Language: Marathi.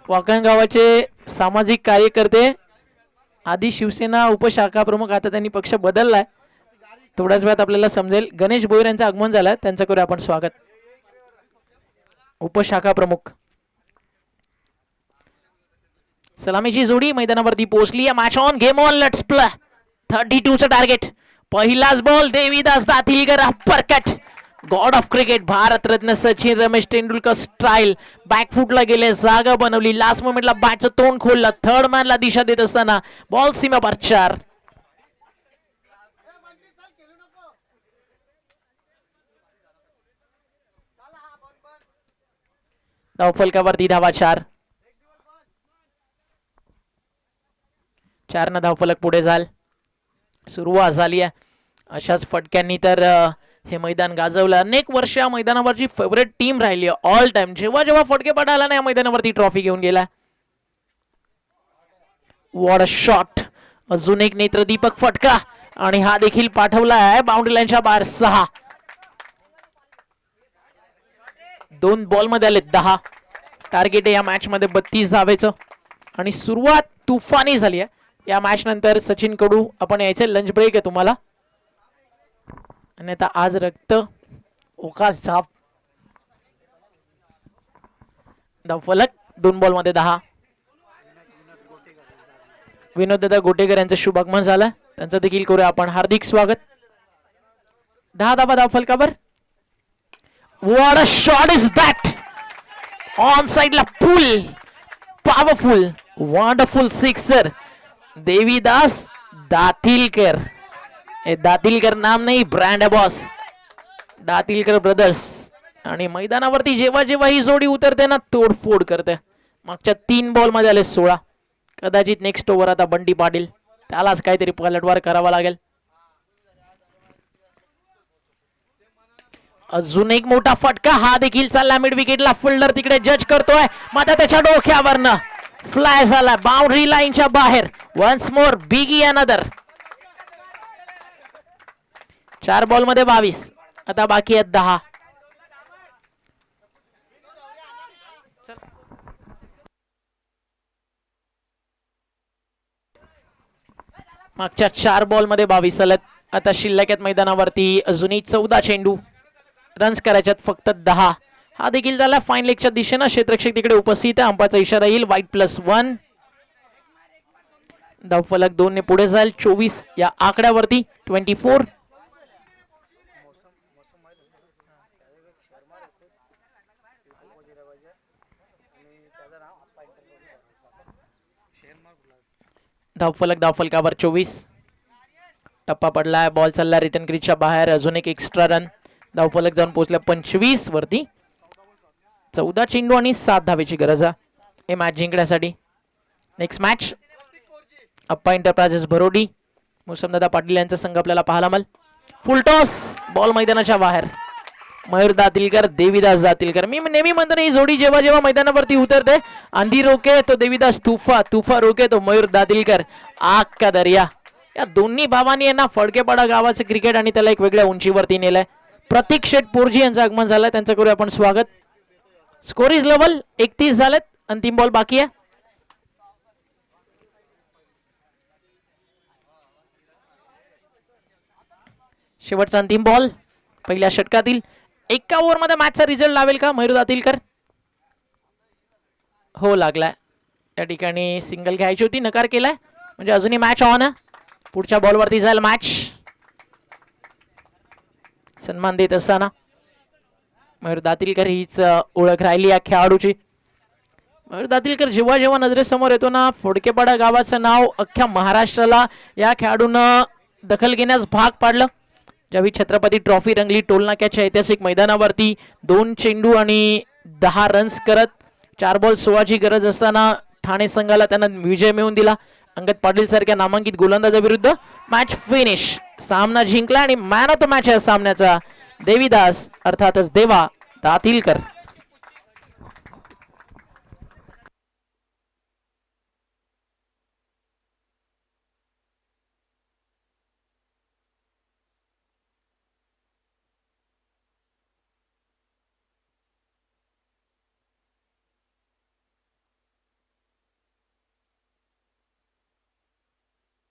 वाकण गावाचे सामाजिक कार्यकर्ते, आधी शिवसेना उपशाखा प्रमुख, आता त्यांनी पक्ष बदललाय. थोड्याच वेळात आपल्याला समजेल. गणेश भोईर यांचं आगमन झालं, त्यांचं करूया आपण स्वागत. उपशाखा प्रमुख. सलामीची जोडी मैदानावरती पोहोचली. Match on, game on, let's play. 32 चं टार्गेट. पहिलाच ball Devidas Datilkar, upper cut. God of cricket Bharat Ratna Sachin Ramesh Tendulkar style. बॅकफुटला गेले, जागा बनवली, लास्ट मोमेंटला बॅटचं तोंड खोललं, थर्ड मॅनला दिशा देत असताना बॉल सीमापार 4. धावफलकावरती धावा 4. 4 न धावफलक पुढे झाल. सुरुवात झाली आहे. अशाच फटक्यांनी तर हे मैदान गाजवलं. अनेक वर्ष या मैदानावरची फेवरेट टीम राहिली आहे ऑल टाइम. जेव्हा जेव्हा फटके पडायला नाही, मैदानावरती ट्रॉफी घेऊन गेला. What a shot. अजून एक नेत्रदीपक फटका आणि हा देखील पाठवला आहे बाउंड्री लाईनच्या बाहेर. 6. 2 बॉल मध्ये आले 10. टार्गेट आहे या मॅच मध्ये 32 धावेचं. आणि सुरुवात तुफानी झाली आहे या मॅच नंतर. सचिन कडू आपण यायचे, लंच ब्रेक आहे तुम्हाला. आणि आता आज रक्त ओकाल साफ. धावफलक 2 बॉल मध्ये 10. विनोददादा गोटेकर यांचं शुभ आगमन झालं, त्यांचं देखील करूया आपण हार्दिक स्वागत. 10 धावा धावफलकावर. What a shot is that. On साइडला pull, powerful, wonderful sixer. Devidas Datilkar. Datilkar नाम नाही, ब्रँड आहे बॉस. दातीलकर ब्रदर्स. आणि मैदानावरती जेव्हा जेव्हा ही जोडी उतरते ना, तोडफोड करते. मागच्या 3 बॉल मध्ये आले 16. कदाचित नेक्स्ट ओव्हर आता बंटी पाटील, त्यालाच काहीतरी पलटवार करावा लागेल. अजून एक मोठा फटका, हा देखील चालला मिड विकेटला. फिल्डर तिकडे जज करतोय, मात्र त्याच्या डोक्यावरनं फ्लाय झाला बाउंड्री लाईनच्या बाहेर. Once more biggie another. 4 ball मध्ये 22. आता बाकी आहेत 10. मागच्या 4 बॉल मध्ये 22 सलग. आता शिल्लक आहेत मैदानावरती अजूनही 14 चेंडू. रन्स करायच्यात फक्त 10. हा देखील झाला फाईन लेगच्या दिशेनं. क्षेत्ररक्षक तिकडे उपस्थित आहे, अंपाचा इशारा येईल. वाईट +1. धावफलक 2 ने पुढे जाईल. 24 या आकड्यावरती. 24. धावफलकावर 24. टप्पा पडलाय, बॉल चालला रिटर्न क्रीजच्या बाहेर. अजून एक एक्स्ट्रा रन. धावफलक जाऊन पोहोचल्या 25 वरती. 14 चेंडू आणि 7 धावेची गरज आहे हे मॅच जिंकण्यासाठी. नेक्स्ट मॅच अप्पा एंटरप्राइजेस भरोडी, मुसमदादा पाटील यांचा संघ आपल्याला पाहायला मिळेल. फुल टॉस, बॉल मैदानाच्या बाहेर. मयूर दातीलकर, देवीदास दातीलकर. मी नेहमी म्हणतो ही जोडी जेव्हा जेव्हा मैदानावरती उतरते, आंधी रोके तो देवीदास तुफा, तुफा रोके तो मयूर दातीलकर. आग का दर्या. या दोन्ही भावांनी यांना फडकेपाडा गावाचं क्रिकेट आणि त्याला एक वेगळ्या उंचीवरती नेलंय. प्रतीक शेठ पोरजी यांचं आगमन झालंय, त्यांचं करूया आपण स्वागत. स्कोर इज लेवल 31 झालेत. अंतिम बॉल बाकी आहे. शेवटचा अंतिम बॉल पहिल्या षटकातील. 1 ओव्हर मध्ये मॅचचा रिझल्ट लावेल का मयूर दातीलकर? हो, लागलाय. त्या ठिकाणी सिंगल घ्यायची होती, नकार केलाय. म्हणजे अजूनही मॅच ऑन आहे. पुढच्या बॉलवरती जाईल मॅच. सन्मान देत असताना मयूर दातीलकर हीच ओळख राहिली या खेळाडूची. मयूर दातीलकर जेव्हा जेव्हा नजरेसमोर येतो ना, फडकेपाडा गावाचं नाव अख्ख्या महाराष्ट्राला या खेळाडूनं दखल घेण्यास भाग पाडलं. ज्यावेळी छत्रपती ट्रॉफी रंगली टोलनाक्याच्या ऐतिहासिक मैदानावरती 2 चेंडू आणि 10 रन्स करत 4 बॉल 16ची गरज असताना ठाणे संघाला त्यांना विजय मिळवून दिला. अंगद पाटील सारख्या नामांकित गोलंदाजाविरुद्ध मॅच फिनिश. सामना जिंकला आणि मॅन ऑफ द मॅच या सामन्याचा देवीदास अर्थातच देवा दातीलकर.